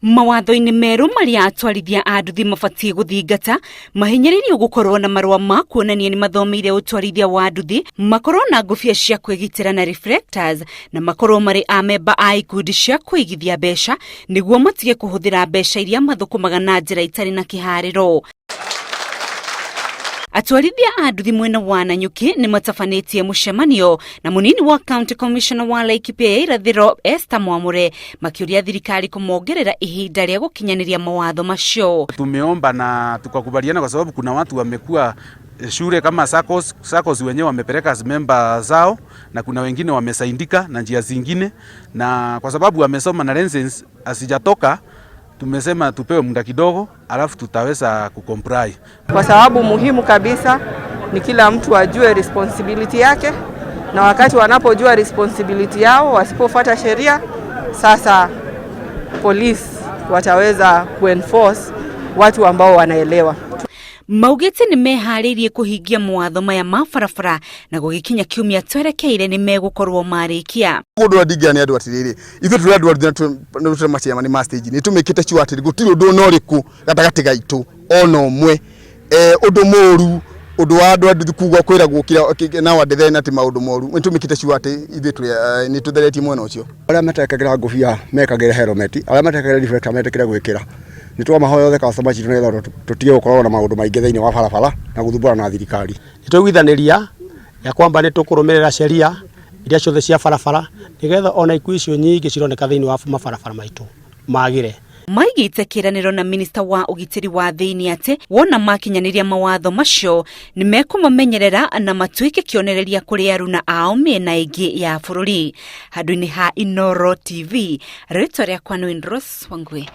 Mawatho-ini meeru maria atwarithia a nduthi mabatie guthingata mahingirie gukorwo na marua ma kuonania ni mathomeire utwarithia wa nduthi, makorwo na ngufia cia kwigitira na reflectors, na makorwo mari a memba a ikundi cia kuigithia mbeca niguo matige kuhuthira mbeca iria mathukumaga na njira itari na kihariro. Atwarithia a nduthi mwena wa Nanyuki ni matafanetie mucemanio na munini wa county commissioner wa Laikipia ya irathiro Twamuhe makiuria thirikari kumongerera ihinda ria gukinyaniria mawatho macio. Tumeomba na tukakubaliana kwa sababu kuna watu wamekuwa shule kama SACCOS wenyewe wamepeleka member zao na kuna wengine wamesaindika na njia zingine, na kwa sababu wamesoma na license asijatoka, tumesema tupewe muda kidogo alafu tutaweza kucomply. Kwa sababu muhimu kabisa ni kila mtu ajue responsibility yake, na wakati wanapojua responsibility yao, wasipofuata sheria, sasa police wataweza kuenforce watu ambao wanaelewa. Maugite ni meharirie kuhingia mawatho maya ma barabara na gugikinya kiumia twerekeire ni megukorwo marikia. Mundu adigya ni andu atiriri ithu turi andu aruthira maciama ni stage ni tumikite ciu atiri gutiri undu noriku gatagati gaitu ona umwe undu moru undu wa andu andu kuga kwira gukira na wadethe na ti maundu moru ni tumikite ciu ati ithu turi ni tutheretie mwena ucio aria matekagera ngufia mekagera helmet aria matekagera reflector metekira gwikira ni twamahoya othe customer citu nitho tutige gukorwo na maundu maingi thiini wa barabara na guthumbura na thirikari. Nitwiguithaniria ya kwamba ni tukurumirira sheria iria ciothe cia barabara nigetha ona ikuũ icio nyingi cironeka thiini wa mabarabara maitu magire. Maigite kiraniro na minister wa ugitiri wa thiini ati wona makinyaniria mawatho macio ni mekumamenyerera na matuike kionereria kuri aruna ao miena ingi ya bururi. Handu-ini ha Inoro TV, rituirwo Rose Wangwe.